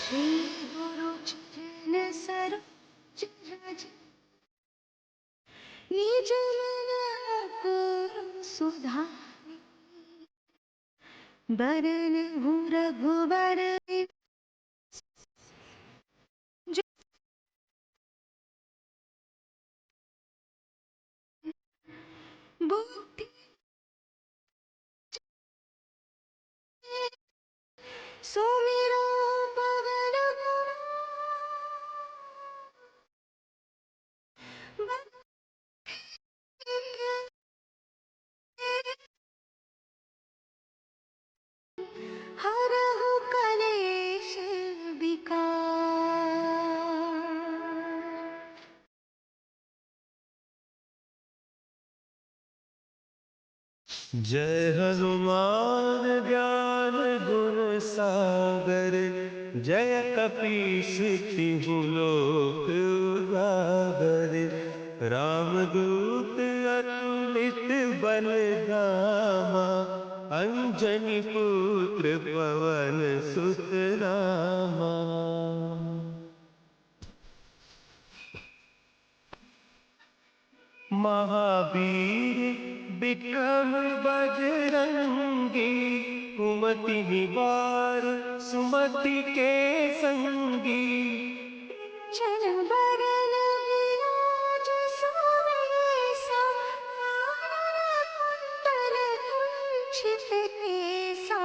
श्री गुरु चरण सरोज रज निज मन मुकुर सुधारि बरनहु रघुबर बुद्धि सुमिरो पवन हरहु कलेश विकार। जय हनुमान ज्ञान गुण सागर जय कपीस तिहु लोक उजागर। रामदूत अतुलित बल धामा अंजनी पुत्र पवन सुत नामा। महावीर विक्रम बजरंगी कुमति निवार सुमति के संगी। जन बरन विराज सुबेसा कुंडल कुंचित केसा।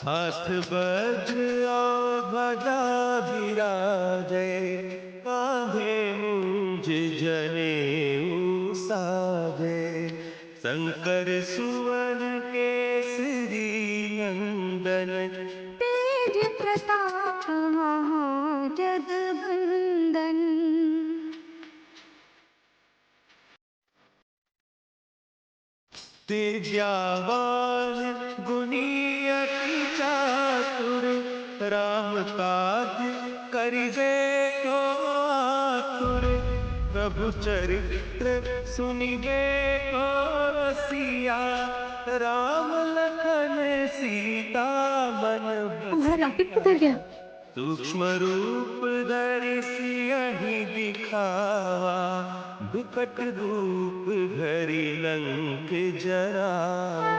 हाथ वज्र और ध्वजा विराजे कांधे मूंज जनेऊ साजे। शंकर सुवन केसरी नंदन तेज प्रताप महाजगवंदन। विद्यावान गुणी अति चातुर राम काज करिबे को आतुर। प्रभु चरित्र सुनिबे को रसिया राम लखन सीता मन तुम्हारा लॉकेट किधर गया? सूक्ष्म रूप धरि सियहि दिखावा विकट रूप धरि लंक जरावा।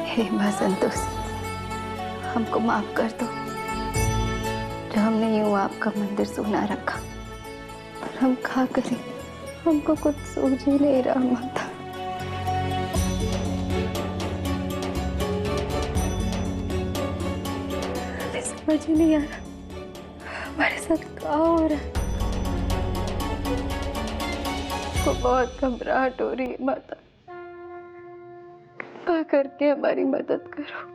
हे माँ संतोषी, हमको माफ कर दो जो हमने यूं आपका मंदिर सोना रखा। पर हम क्या करें, हमको कुछ सूझ ही नहीं रहा माता। हमें समझ ही नहीं आ रहा हमारे साथ क्या हो रहा है। को बहुत घबराहट हो रही है माता, कृपा करके हमारी मदद करो।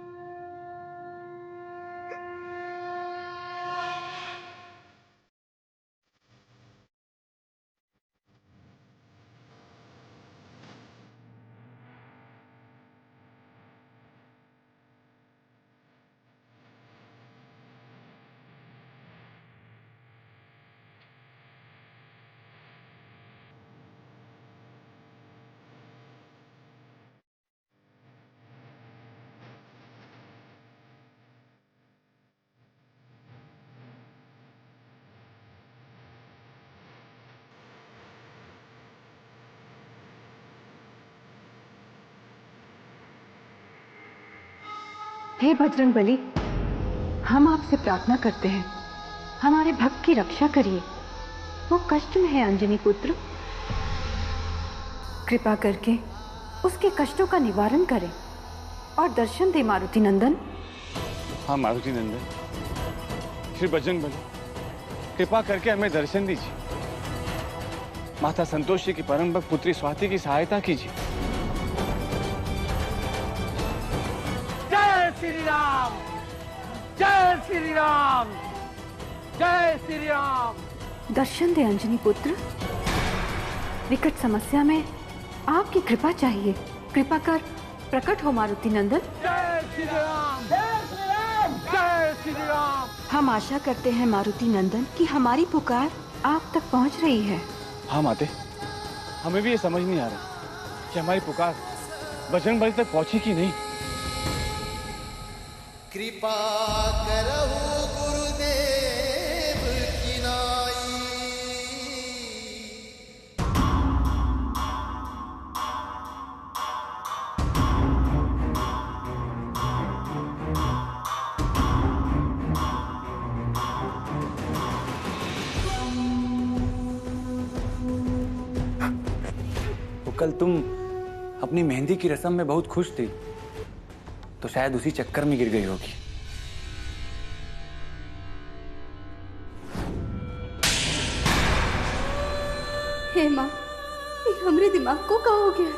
हे बजरंगबली, हम आपसे प्रार्थना करते हैं, हमारे भक्त की रक्षा करिए। वो कष्ट में है अंजनी पुत्र। कृपा करके उसके कष्टों का निवारण करें और दर्शन दे मारुति नंदन। हाँ मारुति नंदन, श्री बजरंगबली, कृपा करके हमें दर्शन दीजिए। माता संतोषी की परम भक्त पुत्री स्वाति की सहायता कीजिए। जय श्री राम, जय श्री राम, जय श्री राम। दर्शन दे अंजनी पुत्र, विकट समस्या में आपकी कृपा चाहिए। कृपा कर प्रकट हो मारुति नंदन। जय श्री राम, जय श्री राम, जय श्री राम। हम आशा करते हैं मारुति नंदन कि हमारी पुकार आप तक पहुंच रही है। हाँ माते, हमें भी ये समझ नहीं आ रहा कि हमारी पुकार बजरंगबली तक पहुंची कि नहीं। कृपा करहु गुरुदेव की नाई। तो कल तुम अपनी मेहंदी की रस्म में बहुत खुश थी, तो शायद उसी चक्कर में गिर गई होगी। हे माँ, ये हमरे दिमाग को क्या हो गया?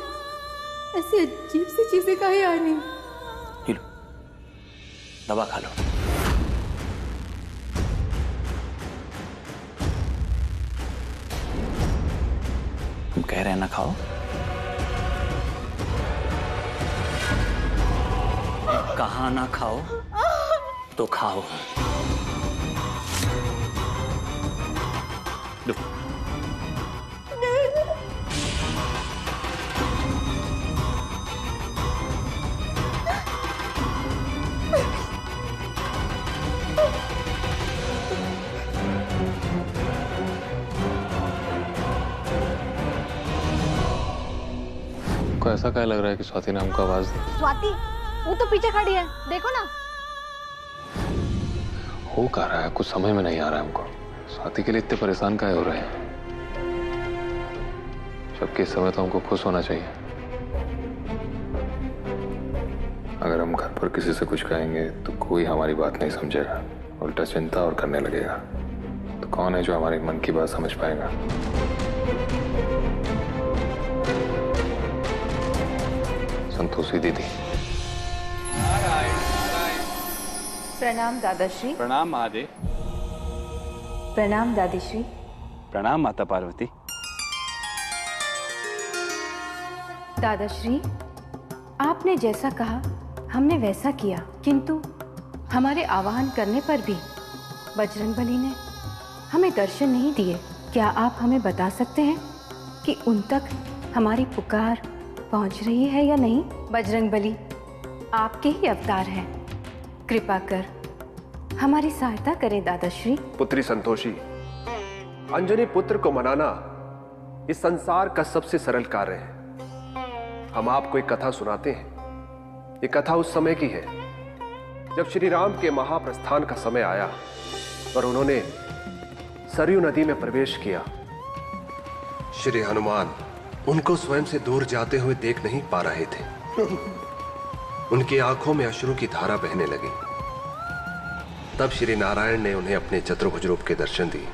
ऐसी अजीब सी चीजें काहे आ रही हैं? ये लो, दवा खा लो। तुम कह रहे हैं ना खाओ, कहा ना खाओ तो खाओ। लो। को ऐसा क्या लग रहा है कि स्वाति ने हमको आवाज दी? स्वाति, वो तो पीछे खड़ी है, देखो ना। हो क्या रहा है, कुछ समझ में नहीं आ रहा है हमको। स्वाति के लिए इतने परेशान काहे हो रहे हैं? जबकि इस समय तो हमको खुश होना चाहिए। अगर हम घर पर किसी से कुछ कहेंगे तो कोई हमारी बात नहीं समझेगा, उल्टा चिंता और करने लगेगा। तो कौन है जो हमारे मन की बात समझ पाएगा? संतोषी दीदी। प्रणाम दादाश्री। प्रणाम महादेव। प्रणाम दादीश्री। प्रणाम माता पार्वती। दादाश्री, आपने जैसा कहा हमने वैसा किया, किंतु हमारे आह्वान करने पर भी बजरंगबली ने हमें दर्शन नहीं दिए। क्या आप हमें बता सकते हैं कि उन तक हमारी पुकार पहुंच रही है या नहीं? बजरंगबली आपके ही अवतार हैं, कृपा कर हमारी सहायता करें दादाश्री। पुत्री संतोषी, अंजनी पुत्र को मनाना इस संसार का सबसे सरल कार्य है। हम आपको एक कथा सुनाते हैं। ये कथा उस समय की है जब श्री राम के महाप्रस्थान का समय आया और उन्होंने सरयू नदी में प्रवेश किया। श्री हनुमान उनको स्वयं से दूर जाते हुए देख नहीं पा रहे थे। उनकी आंखों में अश्रु की धारा बहने लगी। तब श्री नारायण ने उन्हें अपने चतुर्भुज रूप के दर्शन दिए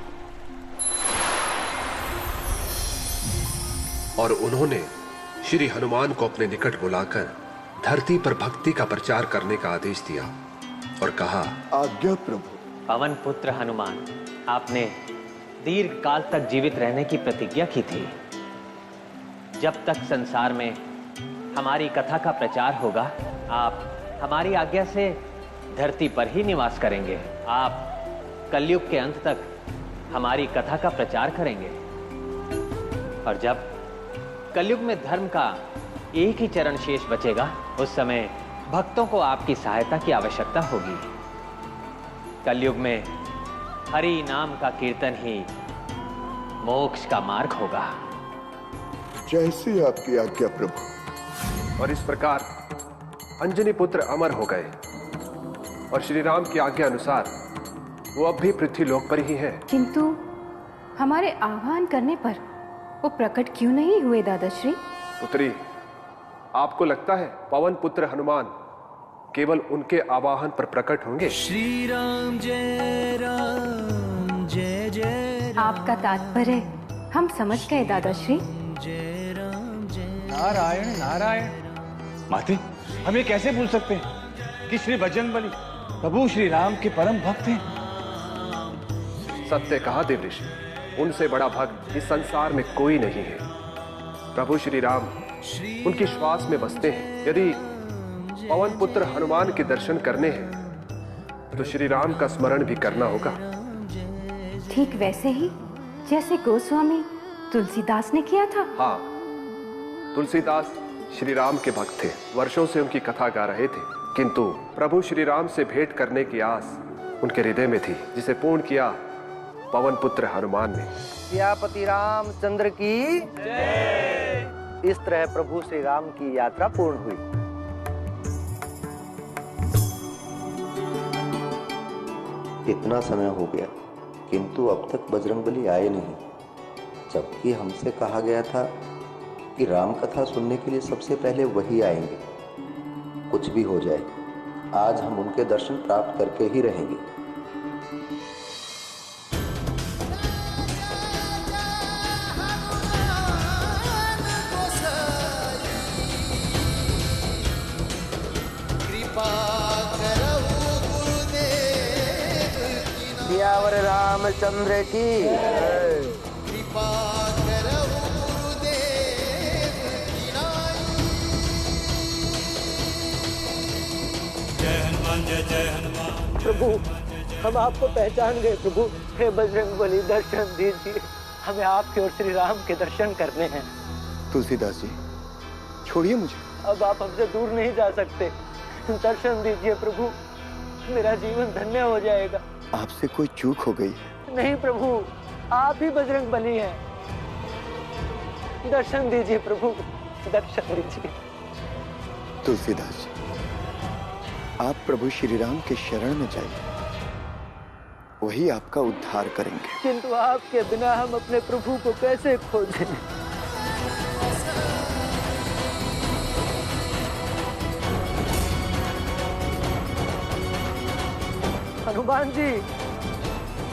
और उन्होंने श्री हनुमान को अपने निकट बुलाकर धरती पर भक्ति का प्रचार करने का आदेश दिया और कहा, आज्ञा प्रभु। पवन पुत्र हनुमान, आपने दीर्घ काल तक जीवित रहने की प्रतिज्ञा की थी। जब तक संसार में हमारी कथा का प्रचार होगा, आप हमारी आज्ञा से धरती पर ही निवास करेंगे। आप कलयुग के अंत तक हमारी कथा का प्रचार करेंगे और जब कलयुग में धर्म का एक ही चरण शेष बचेगा, उस समय भक्तों को आपकी सहायता की आवश्यकता होगी। कलयुग में हरि नाम का कीर्तन ही मोक्ष का मार्ग होगा। जैसी आपकी आज्ञा प्रभु। और इस प्रकार अंजनी पुत्र अमर हो गए और श्री राम की आज्ञा अनुसार वो अब भी पृथ्वी लोक पर ही है। किंतु हमारे आह्वान करने पर वो प्रकट क्यों नहीं हुए दादाश्री? पुत्री, आपको लगता है पवन पुत्र हनुमान केवल उनके आवाहन पर प्रकट होंगे? श्री राम जय जय आपका तात्पर्य हम समझ गए दादाश्री। नारायण नारायण। माते, हम ये कैसे भूल सकते हैं कि श्री बजरंगबली प्रभु श्री राम के परम भक्त हैं। सत्य कहा देव ऋषि, उनसे बड़ा भक्त इस संसार में कोई नहीं है। प्रभु श्री राम उनके श्वास में बसते हैं। यदि पवन पुत्र हनुमान के दर्शन करने हैं तो श्री राम का स्मरण भी करना होगा। ठीक वैसे ही जैसे गोस्वामी तुलसीदास ने किया था। हाँ, तुलसीदास श्री राम के भक्त थे, वर्षों से उनकी कथा गा रहे थे, किंतु प्रभु श्री राम से भेंट करने की आस उनके हृदय में थी, जिसे पूर्ण किया पवन पुत्र हनुमान ने। सियापति रामचंद्र की जय। इस तरह प्रभु श्री राम की यात्रा पूर्ण हुई। इतना समय हो गया किंतु अब तक बजरंगबली आए नहीं, जबकि हमसे कहा गया था कि राम कथा सुनने के लिए सबसे पहले वही आएंगे। कुछ भी हो जाए, आज हम उनके दर्शन प्राप्त करके ही रहेंगे। सियावर रामचंद्र की कृपा करहु गुरुदेव की नाई। जय हनुमान जय हनुमान। प्रभु, हम आपको पहचान गए प्रभु। हे बजरंगबली, दर्शन दीजिए, हमें आपके और श्री राम के दर्शन करने हैं। तुलसीदास जी, छोड़िए मुझे। अब आप हमसे दूर नहीं जा सकते। दर्शन दीजिए प्रभु, मेरा जीवन धन्य हो जाएगा। आपसे कोई चूक हो गई है? नहीं प्रभु, आप ही बजरंगबली हैं। दर्शन दीजिए प्रभु, दर्शन दीजिए। तुलसीदास जी, आप प्रभु श्री राम के शरण में जाइए, वही आपका उद्धार करेंगे। किंतु आपके बिना हम अपने प्रभु को कैसे खोजें? हनुमान जी,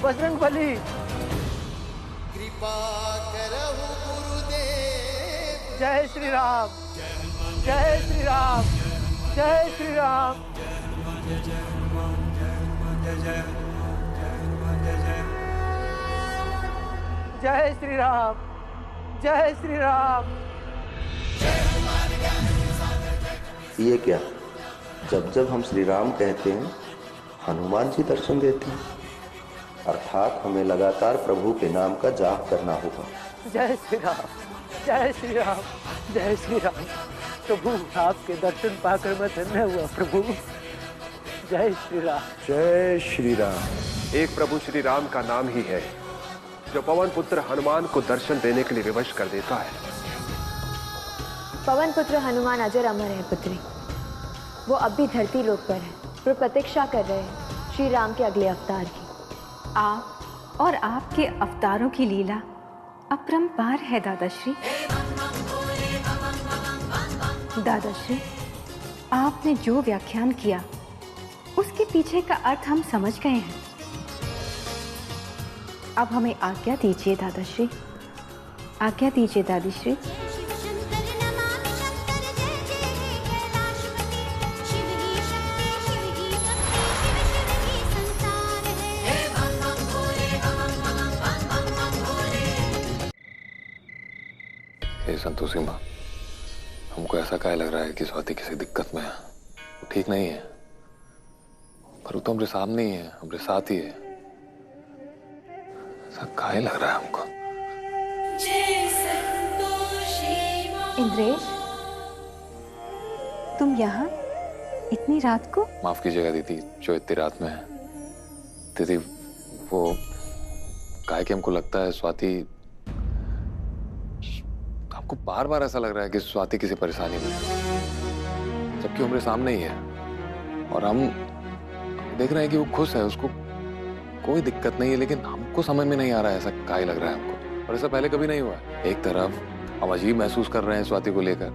बजरंगबली, कृपा करहु गुरुदेव। जय श्री राम, जय श्री राम, जय श्री राम। जय श्री राम, जय श्री राम। ये क्या, जब जब हम श्री राम कहते हैं हनुमान जी दर्शन देते हैं, अर्थात हमें लगातार प्रभु के नाम का जाप करना होगा। जय श्री राम, जय श्री राम, जय श्री राम। प्रभु, आपके दर्शन पाकर मैं धन्य हुआ प्रभु। जय श्री राम, जय श्री राम। एक प्रभु श्री राम का नाम ही है जो पवन पुत्र हनुमान को दर्शन देने के लिए विवश कर देता है। पवन पुत्र हनुमान अजर अमर है पुत्री। वो अब भी धरती लोक पर है, पर प्रतीक्षा कर रहे हैं श्री राम के अगले अवतार की। आप और आपके अवतारों की लीला अपरंपार है दादाश्री। दादाश्री, आपने जो व्याख्यान किया उसके पीछे का अर्थ हम समझ गए हैं। अब हमें आज्ञा दीजिए दादाश्री, आज्ञा दीजिए दादीश्री। संतोषी माँ, हमको ऐसा काहे लग रहा है कि स्वाति किसी दिक्कत में है। वो ठीक नहीं है, पर वो तो हमारे सामने ही है, हमारे साथ ही है। ऐसा काहे लग रहा है हमको? इंद्रेश, तुम यहाँ इतनी रात को? माफ कीजिएगा दीदी, जो इतनी रात में है। दीदी, वो काहे कि हमको लगता है स्वाति, हमको बार बार ऐसा लग रहा है कि स्वाति किसी परेशानी में है, जबकि हमारे सामने ही है और हम देख रहे हैं कि वो खुश है, उसको कोई दिक्कत नहीं है, लेकिन हमको समझ में नहीं आ रहा है ऐसा काहे लग रहा है हमको। और ऐसा पहले कभी नहीं हुआ है। एक तरफ हम अजीब महसूस कर रहे हैं स्वाति को लेकर,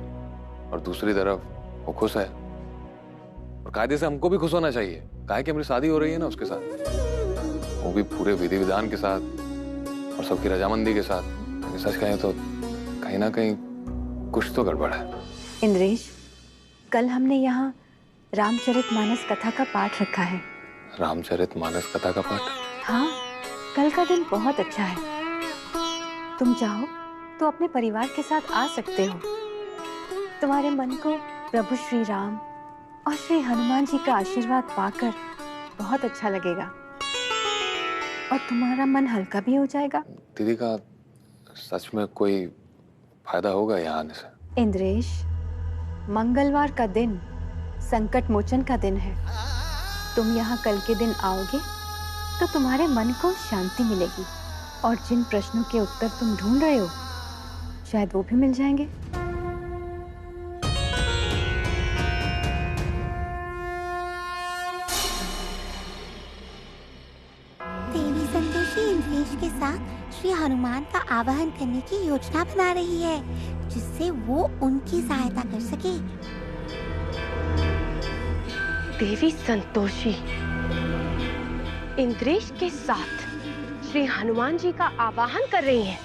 और दूसरी तरफ वो खुश है। और कायदे से हमको भी खुश होना चाहिए, काहे कि हमारी शादी हो रही है ना उसके साथ, वो भी पूरे विधि विधान के साथ और सबकी रजामंदी के साथ। सच कहें तो कहीं ना कहीं कुछ तो गड़बड़ है। इंद्रेश, कल हमने यहाँ रामचरितमानस कथा का पाठ रखा है। रामचरितमानस कथा का पाठ? हाँ, कल का दिन बहुत अच्छा है। तुम चाहो तो अपने परिवार के साथ आ सकते हो। तुम्हारे मन को प्रभु श्री राम और श्री हनुमान जी का आशीर्वाद पाकर बहुत अच्छा लगेगा और तुम्हारा मन हल्का भी हो जाएगा। दीदी का सच में कोई फायदा होगा यहाँ आने से? इंद्रेश, मंगलवार का दिन संकट मोचन का दिन है। तुम यहाँ कल के दिन आओगे तो तुम्हारे मन को शांति मिलेगी और जिन प्रश्नों के उत्तर तुम ढूंढ रहे हो शायद वो भी मिल जाएंगे। देवी संतोषी इंद्रेश के साथ श्री हनुमान का आवाहन करने की योजना बना रही है, जिससे वो उनकी सहायता कर सके। देवी संतोषी इंद्रेश के साथ श्री हनुमान जी का आवाहन कर रही हैं।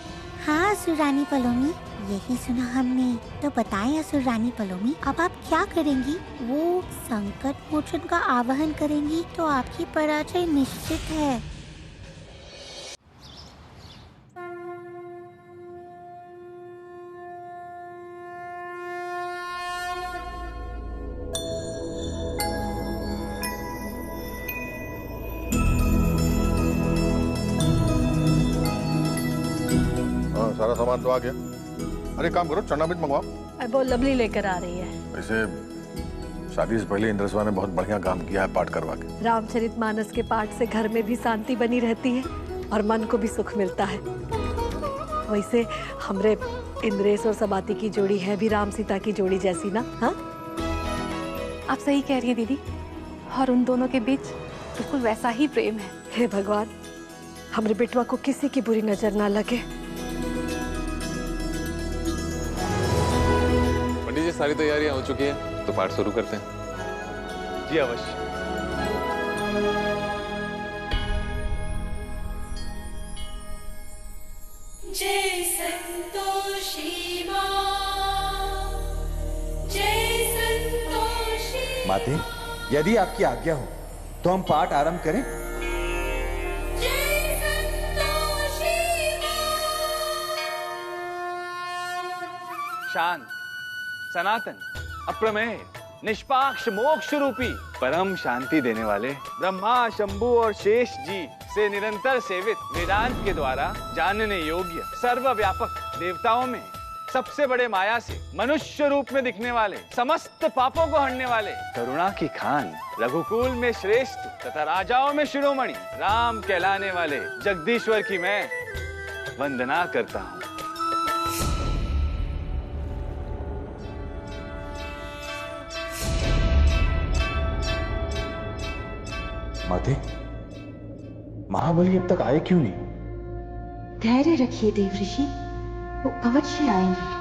हाँ असुर रानी पलोमी, यही सुना हमने। तो बताएं असुर रानी पलोमी, अब आप क्या करेंगी? वो संकट मोचन का आवाहन करेंगी तो आपकी पराजय निश्चित है। सारा सामान तो आ गया। अरे काम करो, चरणामृत मंगवाओ। अब वो लवली लेकर आ रही है। वैसे शादी से पहले इंद्रस्वा ने बहुत बढ़िया काम किया है पाठ करवा के। रामचरितमानस के पाठ से घर में भी शांति बनी रहती है और मन को भी सुख मिलता है। वैसे हमरे इंद्रेश और सबाती की जोड़ी है भी राम सीता की जोड़ी जैसी ना। हाँ, आप सही कह रही है दीदी, और उन दोनों के बीच बिल्कुल वैसा ही प्रेम है। हे भगवान, हमरे बेटवा को किसी की बुरी नजर ना लगे। पंडित जी, सारी तैयारियां हो चुकी है तो पाठ शुरू करते हैं। जी अवश्य। जय संतोषी माँ, जय संतोषी। माते, यदि आपकी आज्ञा हो तो हम पाठ आरंभ करें। जय संतोषी शांत, सनातन, अप्रमेय, निष्पाक्ष, मोक्ष रूपी, परम शांति देने वाले ब्रह्मा, शंभु और शेष जी से निरंतर सेवित, वेदांत के द्वारा जानने योग्य, सर्वव्यापक, देवताओं में सबसे बड़े माया से मनुष्य रूप में दिखने वाले, समस्त पापों को हरने वाले, करुणा की खान, रघुकुल में श्रेष्ठ तथा राजाओं में शिरोमणि, राम कहलाने वाले जगदीश्वर की मैं वंदना करता हूँ। माते, महाबली अब तक आए क्यों नहीं? धैर्य रखिए देवऋषि, वो अवश्य आएंगे।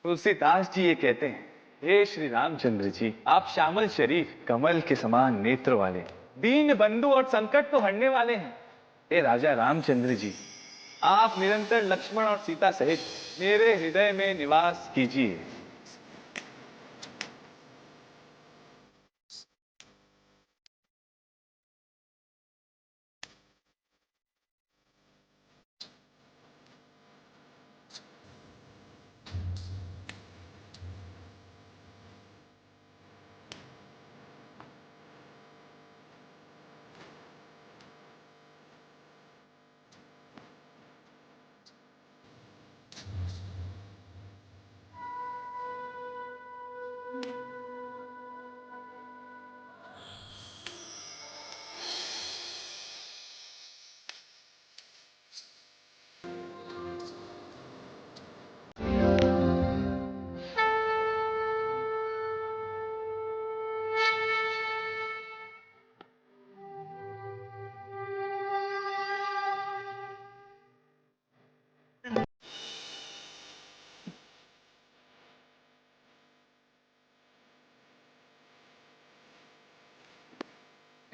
तुलसीदास जी ये कहते हैं, हे श्री रामचंद्र जी, आप श्यामल शरीर, कमल के समान नेत्र वाले, दीन बंधु और संकट को हरने वाले हैं। हे राजा रामचंद्र जी, आप निरंतर लक्ष्मण और सीता सहित मेरे हृदय में निवास कीजिए।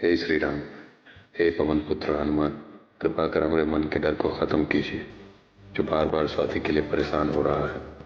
हे श्री राम, हे पवन पुत्र हनुमान, कृपा कर हमारे मन के डर को खत्म कीजिए जो बार बार स्वाति के लिए परेशान हो रहा है।